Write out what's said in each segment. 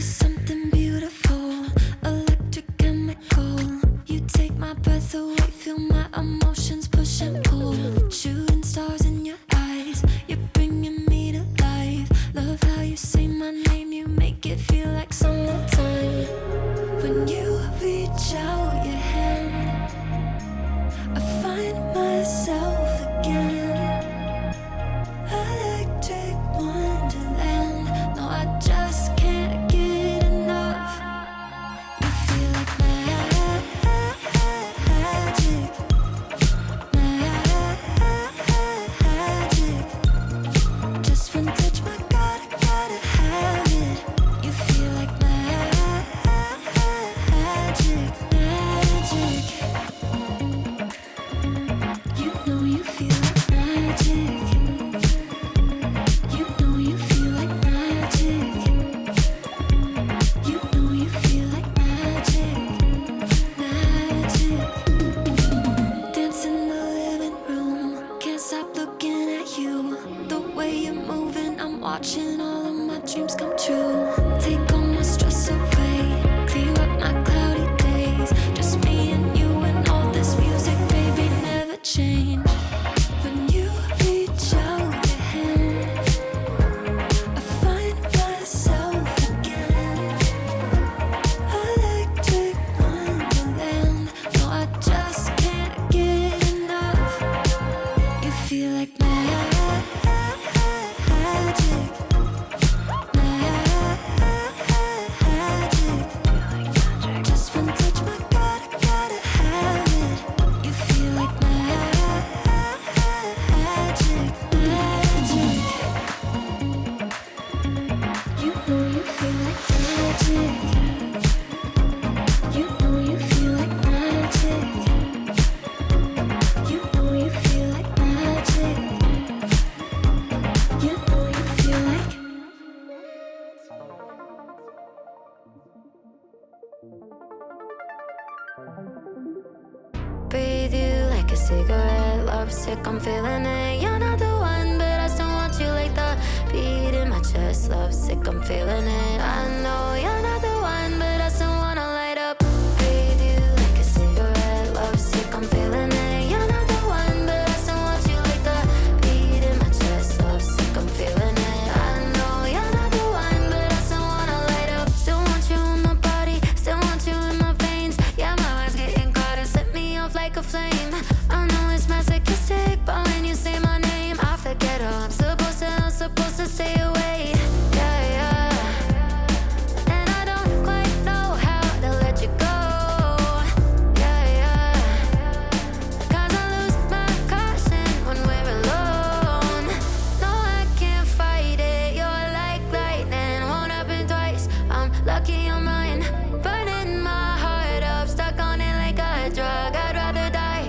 something beautiful, electric chemical. You take my breath away, feel my emotions push and pull. Shooting stars in your eyes, you're bringing me to life. Love how you say my name, you make it feel like summertime. When you reach out your hand, I find myself again. Electric wonderland, no, I just can't get enough. You feel like magic, magic. Just one touch, my God, I gotta have it. You feel like magic, magic. You know you feel like magic. You know you feel like magic. You know you feel like magic, magic. Dance in the living room, can't stop looking at you. The way you're moving, I'm watching all of my dreams come true. Take all my stress away, clear up my cloudy days. Just me and you and all this music, baby, never change. When you reach out your hand, I find myself again. Electric wonderland, no, I just can't get enough. You feel like magic, magic. Just one touch, my God, I gotta have it. You feel like magic, magic. You know you feel like magic. You know you feel like magic. You know you feel like magic. You know you feel like. Breathe you like a cigarette, lovesick, I'm feeling it. You're not the one, but I still want you like the beat in my chest. Lovesick, I'm feeling it. I know you're not the one, but I still wanna light up. Breathe you like a cigarette, lovesick, I'm feeling it. You're not the one, but I still want you like the beat in my chest. Lovesick, I'm feeling it. I know you're not the one, but I still wanna light up. Still want you in my body, still want you in my veins. Yeah, my mind's getting caught and set me off like a flame. I know it's masochistic, but when you say my name, I forget how I'm supposed to stay away. Yeah, yeah. And I don't quite know how to let you go. Yeah, yeah. 'Cause I lose my caution when we're alone. No, I can't fight it. You're like lightning, won't happen twice. I'm lucky I'm mine, burning my heart up, stuck on it like a drug. I'd rather die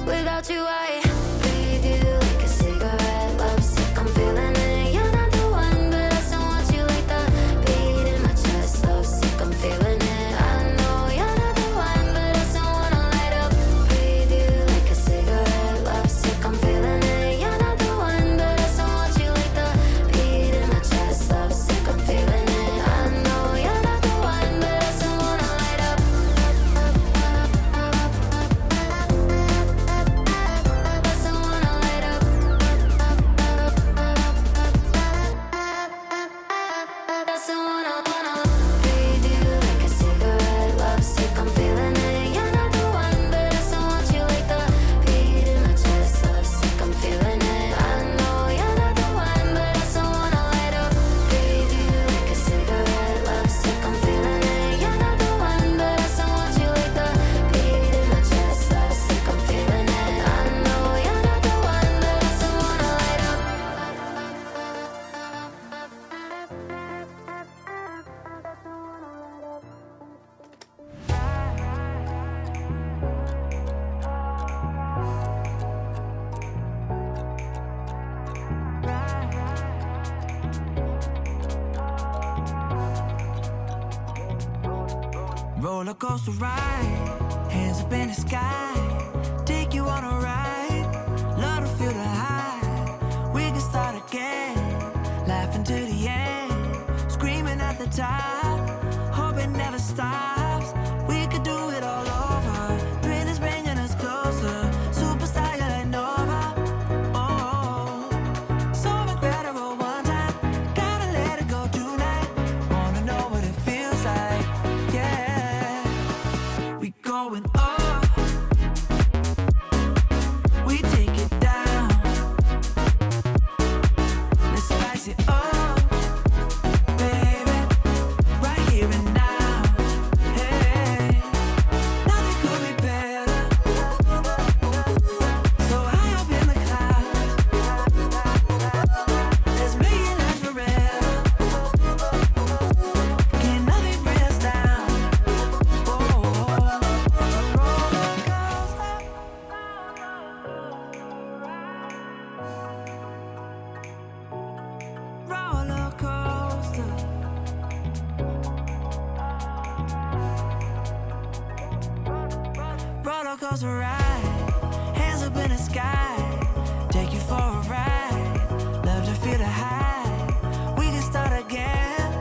without you. I breathe you like a cigarette, lovesick, I'm feeling it. You're not the one, but I still want you like the beat in my chest. Lovesick, I'm feeling it. I know you're not the one, but I still wanna light up. Breathe you like a cigarette, lovesick, I'm feeling it. You're not the one, but I still want you like the beat in my chest. Lovesick, I'm feeling it. I know you're not the one, but I still wanna light up. I still wanna light up. I still wanna breathe you like a cigarette, lovesick, I'm feeling it. You're not the one, but I still want you like the beat in my chest. Lovesick, I'm feeling it. I know you're not the one, but I still wanna light up. Breathe you like a cigarette, lovesick, I'm feeling it. You're not the one, but I still want you like the beat in my chest. Lovesick, I'm feeling it. I know you're not the one, but I still wanna light up. Roller coaster ride, hands up in the sky, take you on a ride, love to feel the high. We can start again, laughing to the end, screaming at the top. never stops. We could do it all over. Thrill is bringing us closer. Superstar, you're like Nova. Oh, so incredible one time. Gotta let it go tonight. Wanna know what it feels like. Yeah, we going up. We take it down. Let's spice it up, baby. Right here and now. Hey, nothing could be better. So high up in the clouds. Let's make it last forever. Can't nothing bring us down. Oh, roller coaster. Roller coaster. Roller coaster ride. Hands up in the sky. Take you for a ride. Love to feel the high. We can start again.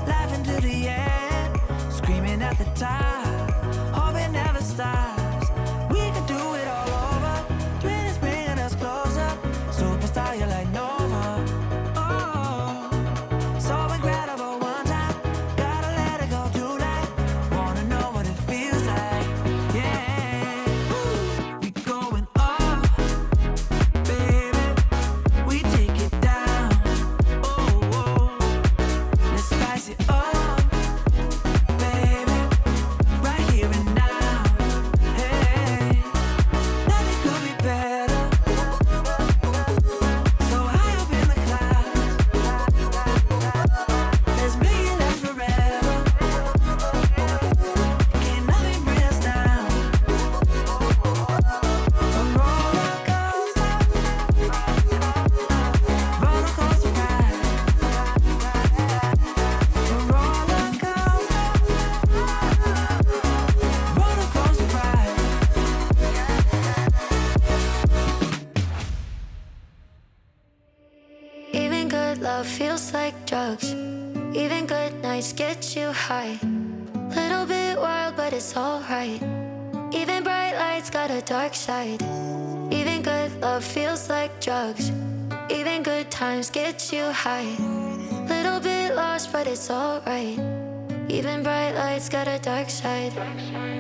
Laughing to the end. Screaming at the top. Hope it never stops. We could do it all over. Thrill is bringing us closer. Superstar, you're like Nova. Oh, so incredible one time. Gotta let it go tonight. Wanna know what it feels like. Yeah, we going up, baby. We take it down. Oh, let's spice it up, baby. Right here and now. Hey, nothing could be better. So high up in the clouds. Let's make it last forever. Can't nothing bring us down. A roller coaster. Roller coaster ride. A roller coaster. Roller coaster ride. Even good love feels like drugs. Even good nights get you high. Little bit wild, but it's alright. Even bright lights got a dark side. Even good love feels like drugs. Even good times get you high. Little bit lost, but it's alright. Even bright lights got a dark side.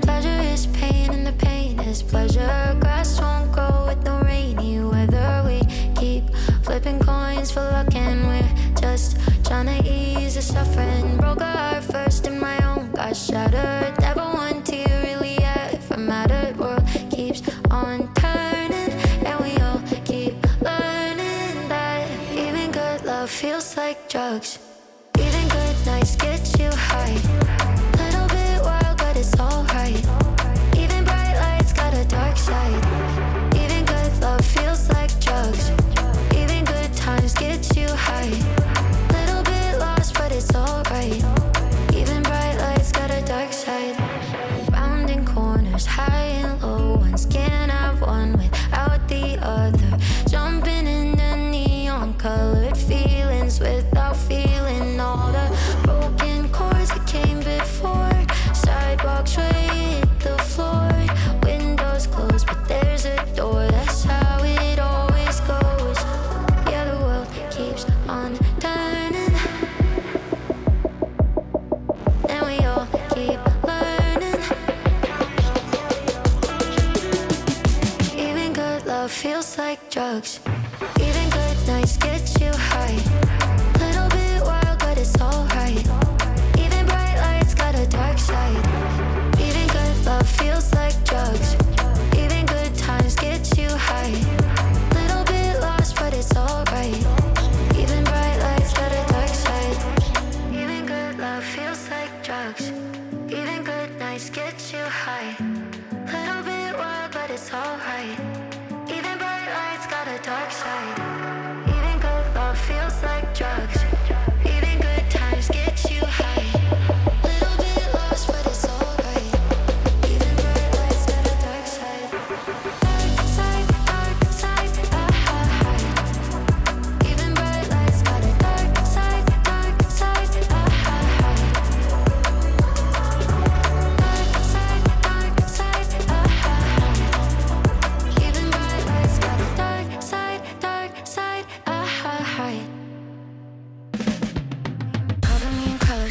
Pleasure is pain and the pain is pleasure. Grass won't grow with the rainy weather. We keep flipping coins for luck and we're just trying to ease the suffering. Broke a heart first and my own got shattered. Never one tear really ever mattered. World keeps on turning and we all keep learning that even good love feels like drugs. Even good nights get you high. Little bit wild, but it's alright. Even bright lights got a dark side. Even good love feels like drugs. Even good times get you high. Little bit lost, but it's alright. Even bright lights got a dark side. Rounding corners, high and low. Ones can't have one without the other. Jumping in the neon colored feelings without feeling all the broken chords that came before. Sidewalks,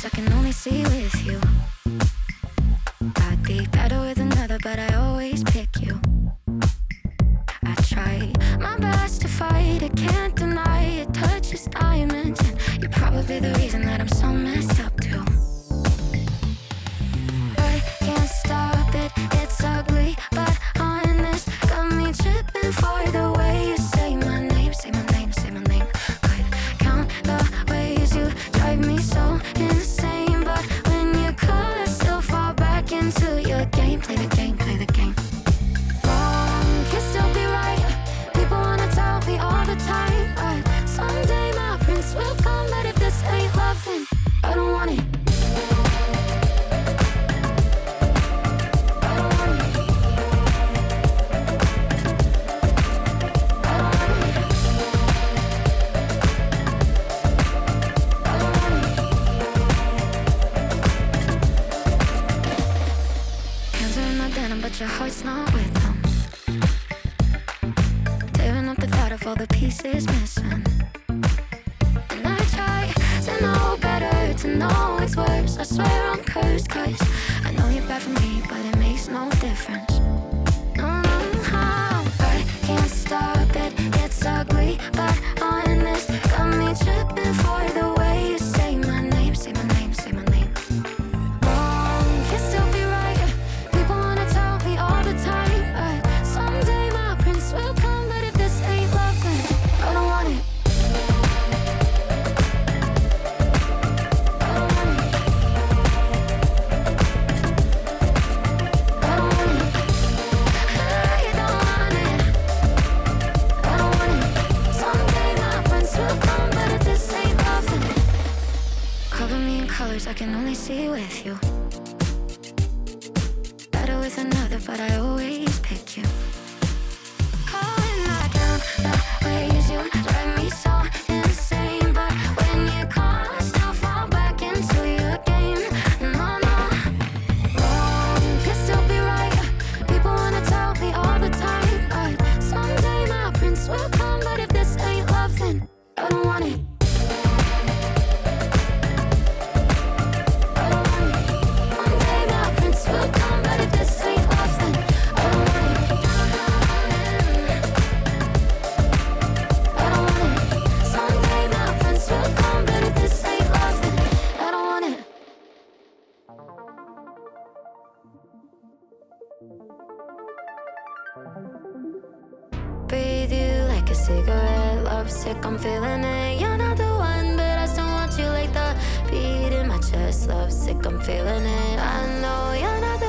colors I can only see with you. I'd be better with another, but I always pick you. I try my best to fight it, can't deny it. Touches diamonds, and you're probably the reason that I'm so messed up too. I can't stop it, it's ugly, but honest. Got me tripping for the way you say my name, say my name, say my name. Could count the ways you drive me so insane, but when you call, I still fall back into your game. Play the game, play the game. Wrong can still be right. People wanna tell me all the time, but someday my prince will come. But if this ain't love, then I don't want it. But your heart's not with them. Tearing up the thought of all the pieces missing. And I try to know better, to know it's worse. I swear I'm cursed, cause I know you're bad for me, but it makes no difference. No, I can't stop it, it's ugly, but honest. Got me tripping for the way you say my name, say my name, say my name. Wrong can still be right. People wanna tell me all the time, but someday my prince will come. But if this ain't love, then I don't want it. I don't want it. I don't want it. I don't want it. I don't want it. Someday my prince will come. But if this ain't love, then cover me in colors I can only see with you. Better with another, but I always pick you. Oh, and I count the ways you drive me so insane, but when you call, I still fall back into your game. No, wrong can still be right. People wanna tell me all the time, but someday my prince will come. But if this ain't love, then I don't want it. I don't want it. One day my prince will come, but if this ain't love, then I don't want it. I don't want it. Someday my prince will come, but if this ain't love, then I don't want it. Breathe you like a cigarette, lovesick, I'm feeling it. You're not the one, but I still want you like the beat in my chest. Lovesick, I'm feeling it. I know you're not the